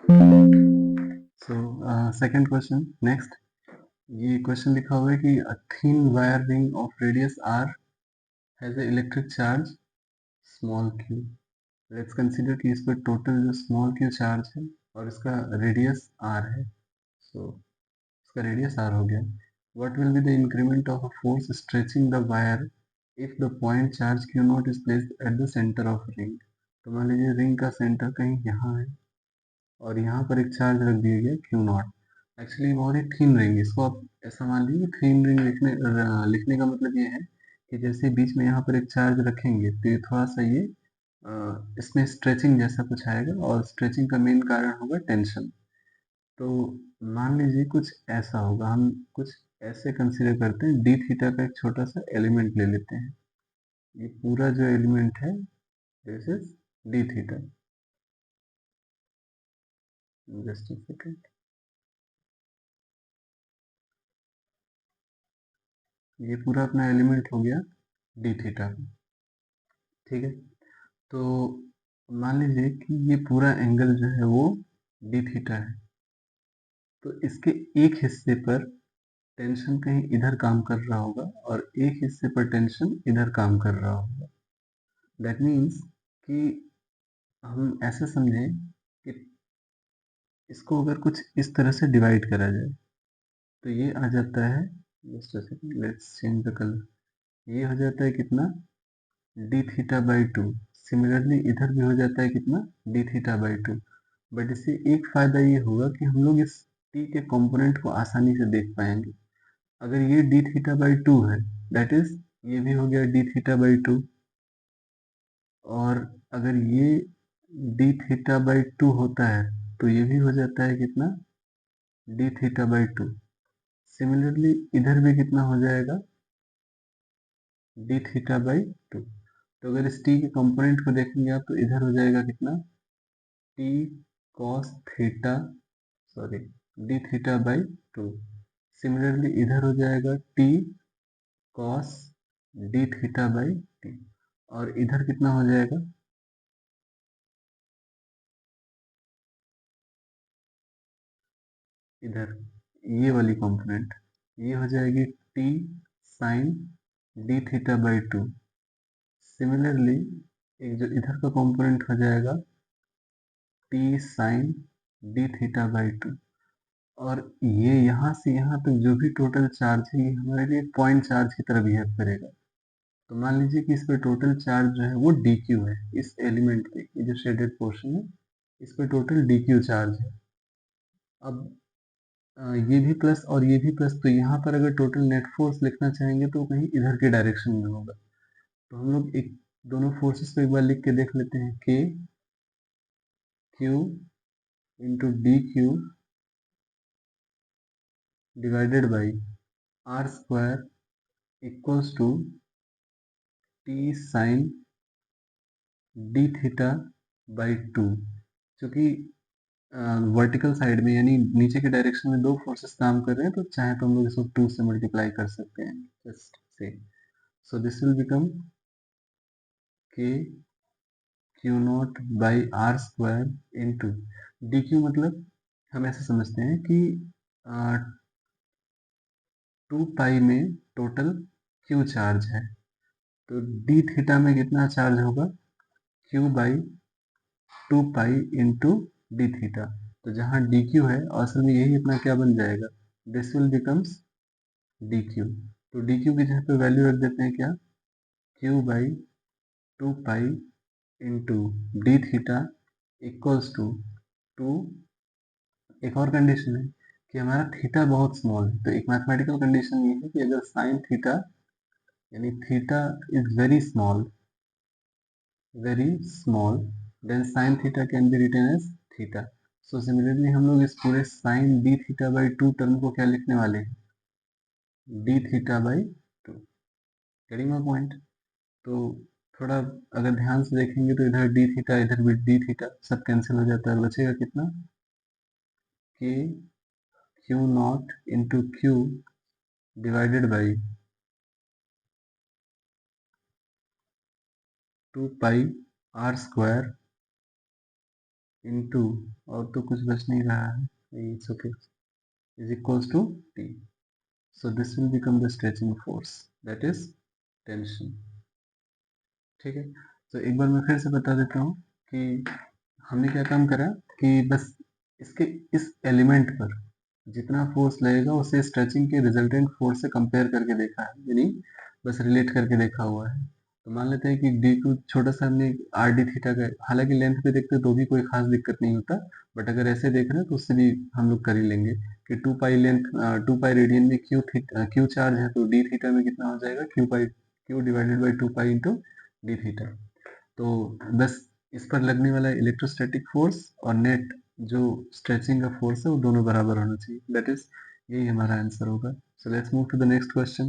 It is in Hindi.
So second question next. ये क्वेश्चन लिखा हुआ है कि a thin wire ring of radius r has a electric charge small q। Let's consider कि इस पर टोटल जो स्मॉल q चार्ज है और इसका रेडियस r है। सो इसका रेडियस r हो गया। What will be the increment of a force stretching the wire if the point charge q not is placed at the centre of ring. तो मान लीजिए रिंग का सेंटर कहीं यहाँ है और यहाँ पर एक चार्ज रख दिया गया क्यू नॉट। एक्चुअली बहुत ही थिन रिंग, इसको आप ऐसा मान लीजिए थिन रिंग लिखने का मतलब ये है कि जैसे बीच में यहाँ पर एक चार्ज रखेंगे तो ये थोड़ा सा ये इसमें स्ट्रेचिंग जैसा कुछ आएगा और स्ट्रेचिंग का मेन कारण होगा टेंशन। तो मान लीजिए कुछ ऐसा होगा, हम कुछ ऐसे कंसीडर करते हैं, डी थीटा का एक छोटा सा एलिमेंट ले लेते हैं। ये पूरा जो एलिमेंट है this is D theta. Just a second. ये पूरा अपना एलिमेंट हो गया डी थीटा का। ठीक है, तो मान लीजिए कि ये पूरा एंगल जो है वो डी थीटा है। तो इसके एक हिस्से पर टेंशन कहीं इधर काम कर रहा होगा और एक हिस्से पर टेंशन इधर काम कर रहा होगा। दैट मीन्स कि हम ऐसे समझें कि इसको अगर कुछ इस तरह से डिवाइड करा जाए तो ये आ जाता है, just a second let's change the colour. ये हो जाता है कितना, D theta by two. Similarly इधर भी हो जाता है कितना, D theta by to. But इससे एक फायदा ये होगा कि हम लोग इस टी के कंपोनेंट को आसानी से देख पाएंगे। अगर ये डी थीटा बाई टू है दैट इज ये भी हो गया डी थीटा बाई टू। और अगर ये डी थीटा बाई टू होता है तो ये भी हो जाता है कितना, D theta by two. Similarly इधर भी कितना हो जाएगा, डी थीटा बाई टू। तो अगर इस टी के कंपोनेंट को देखेंगे आप तो इधर हो जाएगा कितना, T cos theta, sorry D theta by two. Similarly इधर हो जाएगा T cos D theta by T. और इधर कितना हो जाएगा, इधर ये वाली कंपोनेंट ये हो जाएगी T sine d theta by two. Similarly एक जो इधर का कंपोनेंट हो जाएगा T sine d theta by two. और ये यहाँ से यहाँ तक जो भी टोटल चार्ज है ये हमारे लिए पॉइंट चार्ज की तरह बिहेव करेगा। तो मान लीजिए कि इस पर टोटल चार्ज जो है वो डी क्यू है। इस एलिमेंट पे ये जो शेडेड पोर्शन है इस पर टोटल डी क्यू चार्ज है। अब ये भी प्लस और ये भी प्लस, तो यहाँ पर अगर टोटल नेट फोर्स लिखना चाहेंगे तो कहीं इधर के डायरेक्शन में होगा। तो हम लोग एक दोनों फोर्सेस को एक बार लिख के देख लेते हैं, k q into d q divided by r square equals to T sine d theta by two. चूंकि वर्टिकल साइड में यानी नीचे के डायरेक्शन में दो फोर्सेस काम कर रहे हैं तो चाहे तो हम लोग इसको 2 से मल्टीप्लाई कर सकते हैं। Just say so this will become k q naught by r square into d q. मतलब हम ऐसे समझते हैं कि 2 पाई में टोटल क्यू चार्ज है तो डी थीटा में कितना चार्ज होगा, Q by 2 pi into d theta. तो जहाँ डी क्यू है असल में यही अपना क्या बन जाएगा, this will becomes d q. तो डी क्यू की जगह पे वैल्यू रख देते हैं क्या, q by 2 pi into d theta equals to 2। एक और कंडीशन है कि हमारा थीटा बहुत स्मॉल है। तो एक मैथमेटिकल कंडीशन ये है कि अगर साइन थीटा यानी theta is very small then sine theta can be written as theta. So similarly हम लोग इस पूरे sine d theta by two term को क्या लिखने वाले हैं, d theta by two. Getting my point. तो थोड़ा अगर ध्यान से देखेंगे तो इधर डी थीटा इधर भी डी थीटा सब कैंसिल हो जाता है, बचेगा कितना, k q not into q divided by 2 pi r square into, और तो कुछ बच नहीं रहा है, it's okay, is equals to T. So this will become the stretching force, that is tension. ठीक है, तो एक बार मैं फिर से बता देता हूँ कि हमने क्या काम करा कि बस इसके इस एलिमेंट पर जितना फोर्स लगेगा उसे स्ट्रेचिंग के रिजल्टेंट फोर्स से कंपेयर करके देखा है, यानी बस रिलेट करके देखा हुआ है. तो मान लेते हैं कि डी टू छोटा सा हमने आर डी थीटा का, हालांकि लेंथ पे देखते तो भी कोई खास दिक्कत नहीं होता, बट अगर ऐसे देख रहे हैं तो उससे भी हम लोग कर ही लेंगे कि 2 पाई लेंथ, 2 पाई रेडियन में क्यू चार्ज है, तो डी थीटा में कितना हो जाएगा, Q divided by 2 pi into d theta. तो बस इस पर लगने वाला इलेक्ट्रोस्टैटिक फोर्स और नेट जो स्ट्रेचिंग का फोर्स है वो दोनों बराबर होना चाहिए, दैट इज यही हमारा आंसर होगा. So let's move to the next question.